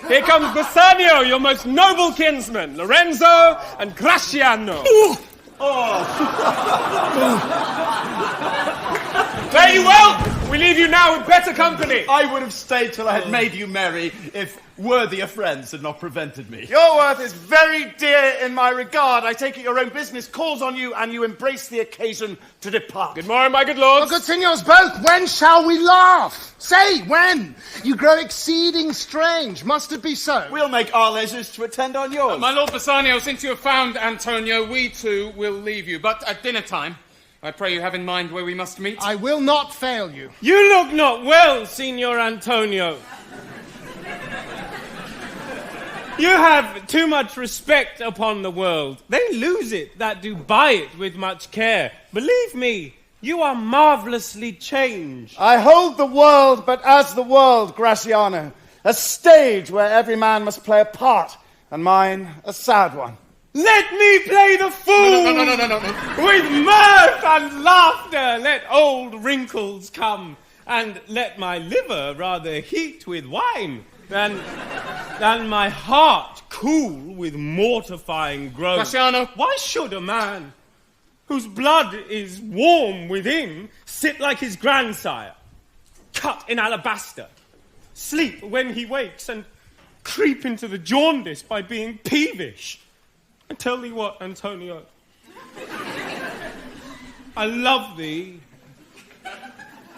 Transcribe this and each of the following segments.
Here comes Bassanio, your most noble kinsman, Lorenzo and Gratiano. Fare you well. We leave you now with better company. I would have stayed till I had made you merry if worthier friends had not prevented me. Your worth is very dear in my regard. I take it your own business calls on you and you embrace the occasion to depart. Good morning, my good lords. Oh, good signors both, when shall we laugh? Say, when? You grow exceeding strange. Must it be so? We'll make our leisures to attend on yours. My Lord Bassanio, since you have found Antonio, we too will leave you. But at dinner time, I pray you have in mind where we must meet. I will not fail you. You look not well, Signor Antonio. You have too much respect upon the world. They lose it that do buy it with much care. Believe me, you are marvellously changed. I hold the world but as the world, Gratiano. A stage where every man must play a part, and mine a sad one. Let me play the fool! No. With mirth and laughter, let old wrinkles come, and let my liver rather heat with wine than my heart cool with mortifying groans. Gratiano. Why should a man whose blood is warm within sit like his grandsire, cut in alabaster, sleep when he wakes, and creep into the jaundice by being peevish? I tell thee what, Antonio, I love thee,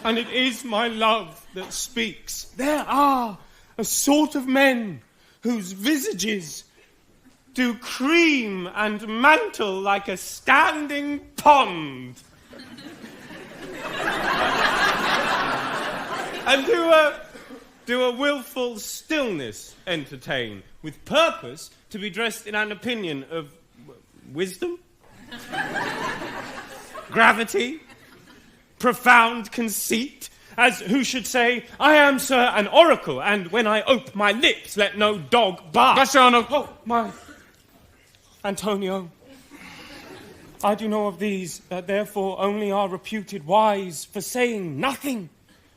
and it is my love that speaks. There are a sort of men whose visages do cream and mantle like a standing pond, and do a willful stillness entertain, with purpose to be dressed in an opinion of wisdom, gravity, profound conceit, as who should say, I am, sir, an oracle, and when I ope my lips, let no dog bark. Gratiano. Oh, my... Antonio, I do know of these that therefore only are reputed wise for saying nothing,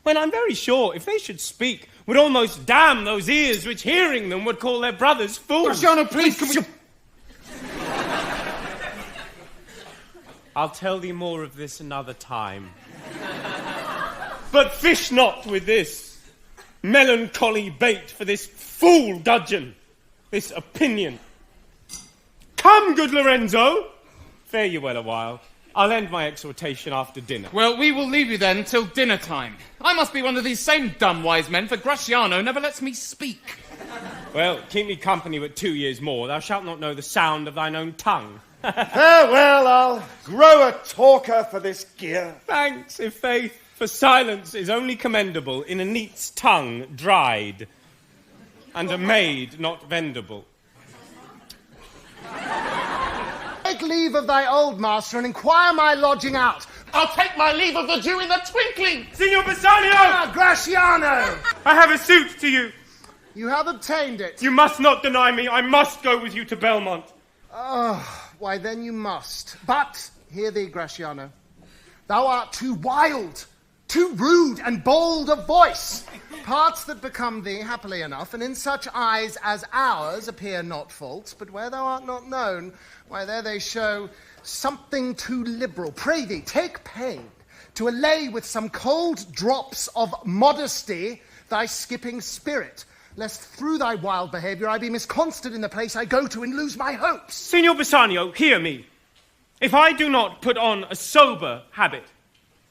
when I'm very sure if they should speak, would almost damn those ears which hearing them would call their brothers fools. Gratiano, please, can we... I'll tell thee more of this another time. But fish not with this melancholy bait for this fool dudgeon, this opinion. Come, good Lorenzo. Fare you well a while. I'll end my exhortation after dinner. Well, we will leave you then till dinner time. I must be one of these same dumb wise men, for Gratiano never lets me speak. Well, keep me company but 2 years more. Thou shalt not know the sound of thine own tongue. Farewell, I'll grow a talker for this gear. Thanks, i' faith, for silence is only commendable in a neat's tongue dried, and a maid not vendible. Take leave of thy old master and inquire my lodging out. I'll take my leave of the Jew in the twinkling. Signor Bassanio! Ah, Gratiano! I have a suit to you. You have obtained it. You must not deny me. I must go with you to Belmont. Why then you must. But, hear thee, Gratiano. Thou art too wild, too rude and bold of voice. Parts that become thee, happily enough, and in such eyes as ours appear not faults, but where thou art not known, why there they show something too liberal. Pray thee, take pain to allay with some cold drops of modesty thy skipping spirit, lest through thy wild behaviour I be misconstant in the place I go to and lose my hopes. Signor Bassanio, hear me. If I do not put on a sober habit,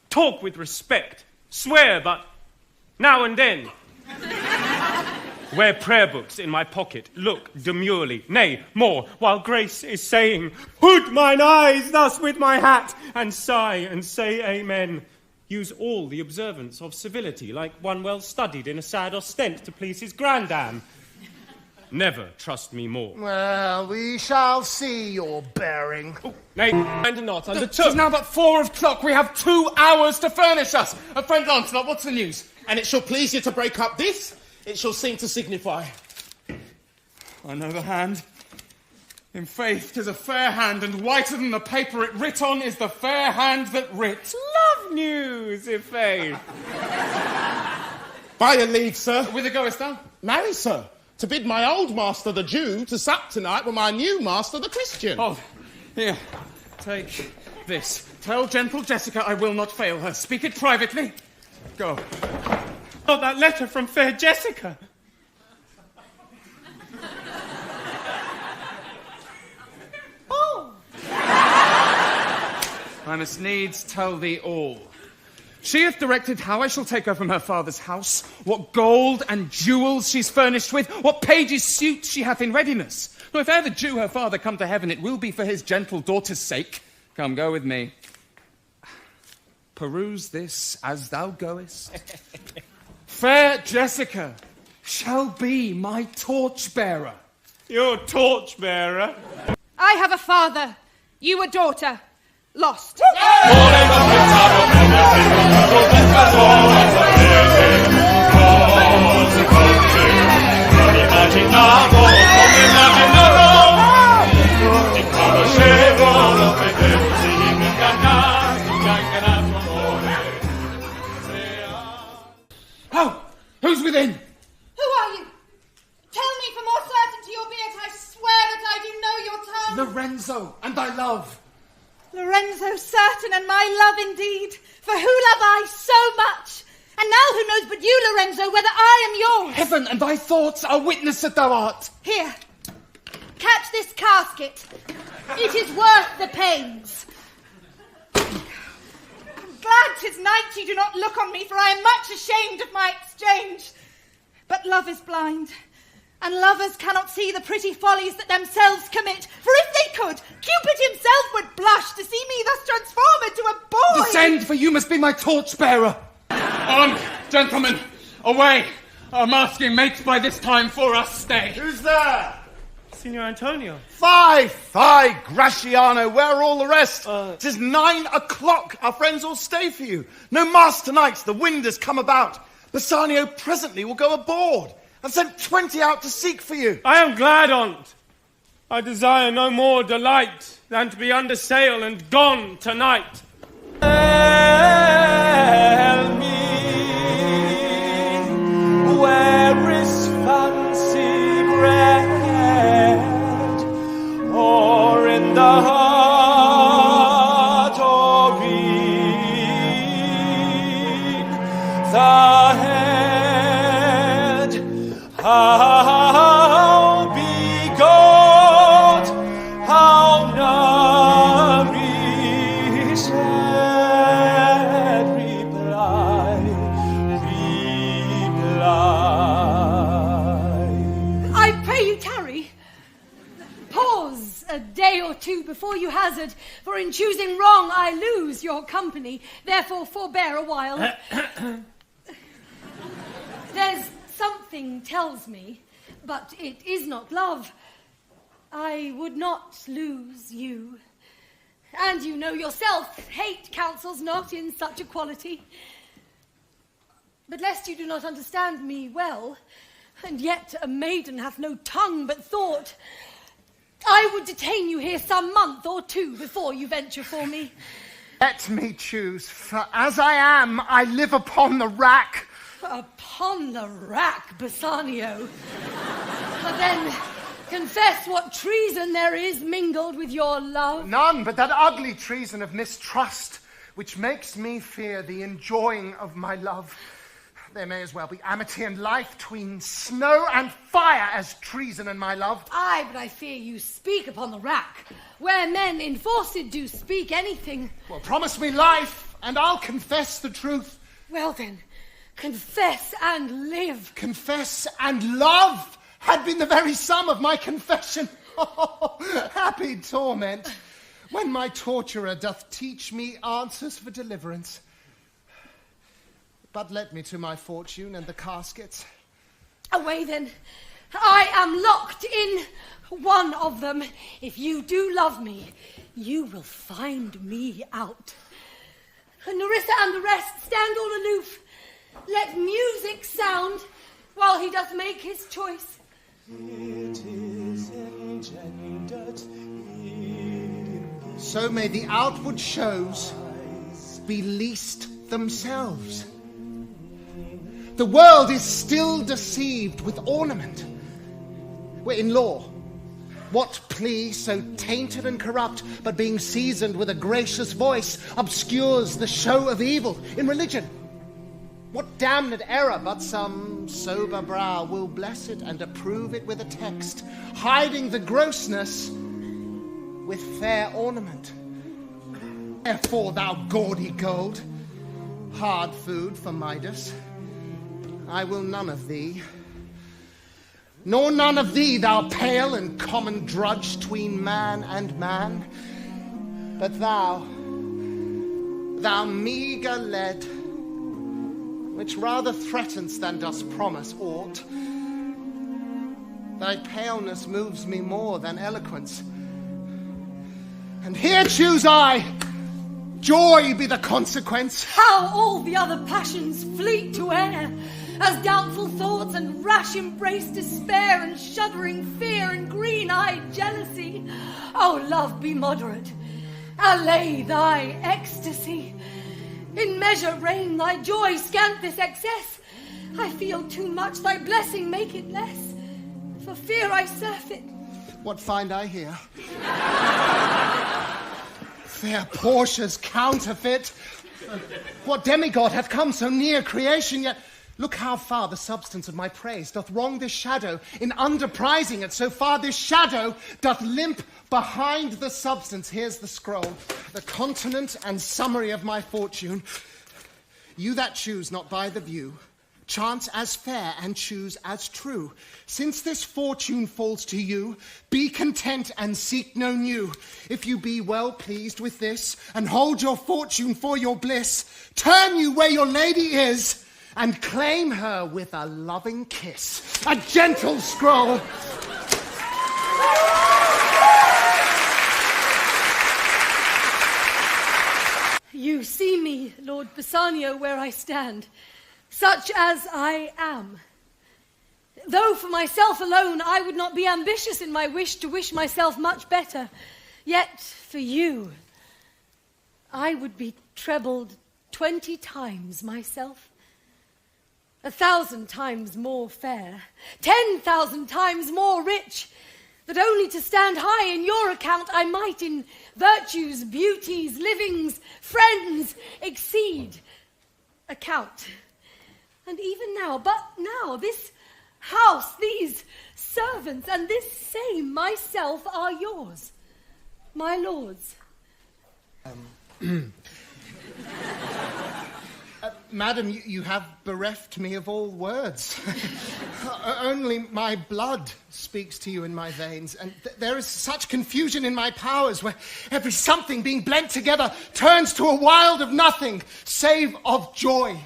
talk with respect, swear but now and then, wear prayer books in my pocket, look demurely, nay, more, while grace is saying, hood mine eyes thus with my hat, and sigh and say amen. Use all the observance of civility, like one well studied in a sad ostent to please his grandam. Never trust me more. Well, we shall see your bearing. Oh, nay, and not undertook. Tis now but 4 o'clock. We have 2 hours to furnish us. Friend Lancelot, what's the news? And it shall please you to break up this. It shall seem to signify. I know the hand. In faith, 'tis a fair hand, and whiter than the paper it writ on is the fair hand that writ. Love news, i' faith. By your leave, sir. Whither goest thou? Marry, sir. to bid my old master, the Jew, to sup tonight with my new master, the Christian. Oh, here, take this. Tell gentle Jessica I will not fail her. Speak it privately. Go. Not that letter from fair Jessica. Oh! I must needs tell thee all. She hath directed how I shall take her from her father's house, what gold and jewels she's furnished with, what pages' suits she hath in readiness. Now, if e'er the Jew her father come to heaven, it will be for his gentle daughter's sake. Come, go with me. Peruse this as thou goest. Fair Jessica shall be my torchbearer. Your torchbearer? I have a father, you a daughter, lost. Oh, who's within? Who are you? Tell me for more certainty, albeit I swear that I do know your tongue. Lorenzo and thy love. Lorenzo certain and my love indeed, for who love I so much? And now who knows but you, Lorenzo, whether I am yours? Heaven and thy thoughts are witness that thou art. Here, catch this casket. It is worth the pains. Glad 'tis night you do not look on me, for I am much ashamed of my exchange. But love is blind, and lovers cannot see the pretty follies that themselves commit. For if they could, Cupid himself would blush to see me thus transformed into a boy. Descend, for you must be my torchbearer. On, gentlemen, away. Our masking makes by this time for us stay. Who's there? Signor Antonio. Fie, Gratiano, where are all the rest? 'Tis 9 o'clock. Our friends all stay for you. No mass tonight. The wind has come about. Bassanio presently will go aboard. I've sent 20 out to seek for you. I am glad on't. I desire no more delight than to be under sail and gone tonight. Tell me, where is fancy bred, or in the heart or in the head? How begot, how nourished, reply. I pray you tarry. Pause a day or two before you hazard, for in choosing wrong I lose your company. Therefore forbear a while. There's something tells me, but it is not love. I would not lose you. And you know yourself, hate counsels not in such a quality. But lest you do not understand me well, and yet a maiden hath no tongue but thought, I would detain you here some month or two before you venture for me. Let me choose, for as I am, I live upon the rack. Upon the rack, Bassanio. But then, confess what treason there is mingled with your love. None but that ugly treason of mistrust, which makes me fear the enjoying of my love. There may as well be amity and life tween snow and fire as treason and my love. Aye, but I fear you speak upon the rack, where men enforced do speak anything. Well, promise me life, and I'll confess the truth. Well then, confess and live. Confess and love had been the very sum of my confession. Oh, happy torment, when my torturer doth teach me answers for deliverance. But let me to my fortune and the caskets. Away then. I am locked in one of them. If you do love me, you will find me out. Nerissa and the rest, stand all aloof. Let music sound while he doth make his choice. It is engendered in So may the outward shows be least themselves. The world is still deceived with ornament, In law, what plea so tainted and corrupt, but being seasoned with a gracious voice, obscures the show of evil? In religion, what damned error but some sober brow will bless it and approve it with a text, hiding the grossness with fair ornament? Therefore, thou gaudy gold, hard food for Midas, I will none of thee. Nor none of thee, thou pale and common drudge 'tween man and man, but thou meagre lead, which rather threatens than dost promise aught. Thy paleness moves me more than eloquence. And here choose I, joy be the consequence. How all the other passions fleet to air, as doubtful thoughts and rash embrace despair and shuddering fear and green-eyed jealousy. Oh, love, be moderate. Allay thy ecstasy. In measure reign thy joy, scant this excess. I feel too much, thy blessing make it less. For fear I surfeit. What find I here? Fair Portia's counterfeit. What demigod hath come so near creation, yet look how far the substance of my praise doth wrong this shadow in underprising it. So far this shadow doth limp behind the substance. Here's the scroll, the continent and summary of my fortune. You that choose not by the view, chance as fair and choose as true. Since this fortune falls to you, be content and seek no new. If you be well pleased with this, and hold your fortune for your bliss, turn you where your lady is, and claim her with a loving kiss. A gentle scroll. You see me, Lord Bassanio, where I stand, such as I am. Though for myself alone I would not be ambitious in my wish to wish myself much better, yet for you I would be trebled 20 times myself. 1,000 times more fair, 10,000 times more rich, that only to stand high in your account I might in virtues, beauties, livings, friends exceed account. And even now, but now, this house, these servants, and this same myself are yours, my lords. Madam, you have bereft me of all words. Only my blood speaks to you in my veins, and there is such confusion in my powers, where every something being blent together turns to a wild of nothing, save of joy,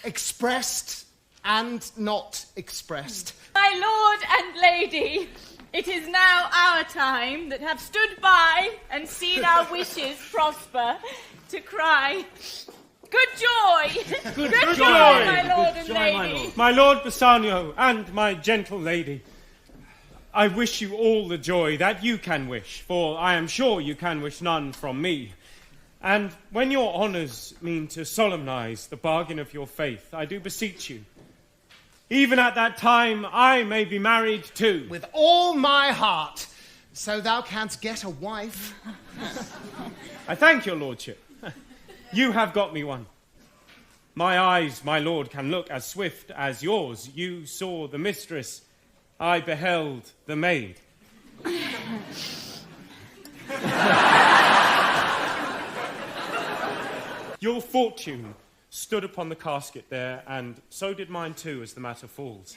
expressed and not expressed. My lord and lady, it is now our time that have stood by and seen our wishes prosper to cry, good joy! Good joy, my lord and lady! My lord Bassanio and my gentle lady, I wish you all the joy that you can wish, for I am sure you can wish none from me. And when your honours mean to solemnize the bargain of your faith, I do beseech you, even at that time I may be married too. With all my heart, so thou canst get a wife. I thank your lordship. You have got me one. My eyes, my lord, can look as swift as yours. You saw the mistress, I beheld the maid. Your fortune stood upon the casket there, and so did mine too, as the matter falls.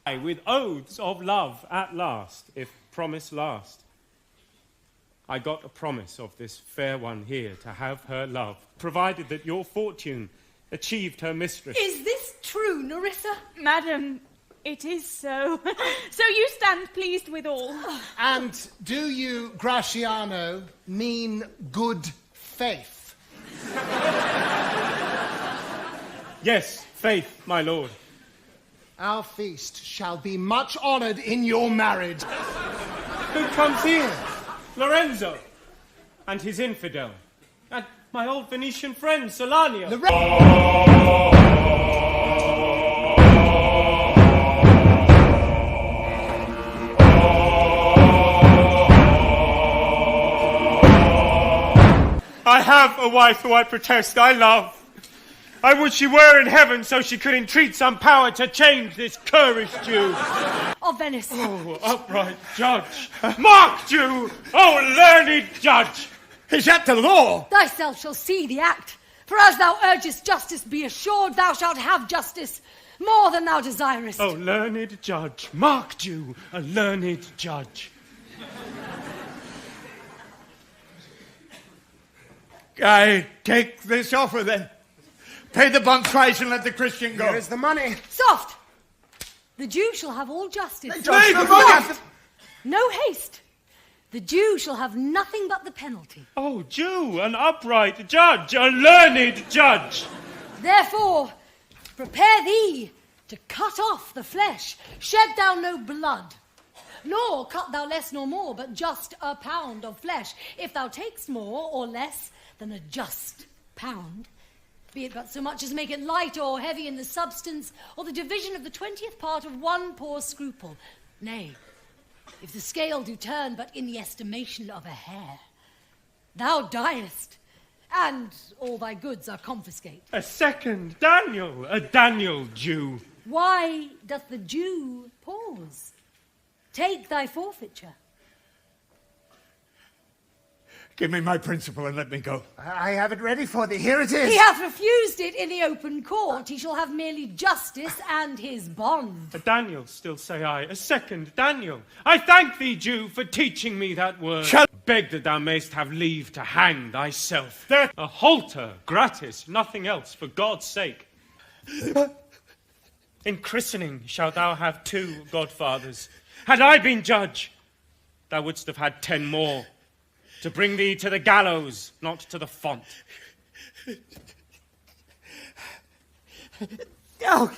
Aye, with oaths of love at last, if promise last. I got a promise of this fair one here to have her love, provided that your fortune achieved her mistress. Is this true, Nerissa? Madam, it is so. So you stand pleased with all. And do you, Gratiano, mean good faith? Yes, faith, my lord. Our feast shall be much honoured in your marriage. Who comes here? Lorenzo and his infidel, and my old Venetian friend Solanio. I have a wife who I protest I love. I would she were in heaven so she could entreat some power to change this currish Jew. Of Venice. Oh, upright judge, mark Jew, oh learned judge. Is that the law? Thyself shall see the act. For as thou urgest justice, be assured thou shalt have justice, more than thou desirest. Oh, learned judge, mark Jew, a learned judge. I take this offer then. Pay the bond price and let the Christian go. Here is the money. Soft! The Jew shall have all justice. Pay the money! No haste. The Jew shall have nothing but the penalty. Oh, Jew, an upright judge, a learned judge. Therefore, prepare thee to cut off the flesh. Shed thou no blood. Nor cut thou less nor more, but just a pound of flesh. If thou takest more or less than a just pound, be it but so much as make it light or heavy in the substance, or the division of the 20th part of one poor scruple. Nay, if the scale do turn but in the estimation of a hair, thou diest, and all thy goods are confiscate. A second Daniel, a Daniel Jew. Why doth the Jew pause? Take thy forfeiture. Give me my principal and let me go. I have it ready for thee. Here it is. He hath refused it in the open court. He shall have merely justice and his bond. A Daniel, still say I, a second Daniel. I thank thee, Jew, for teaching me that word. Beg that thou mayst have leave to hang thyself. A halter, gratis, nothing else, for God's sake. In christening shalt thou have 2 godfathers. Had I been judge, thou wouldst have had 10 more, to bring thee to the gallows, not to the font. Oh,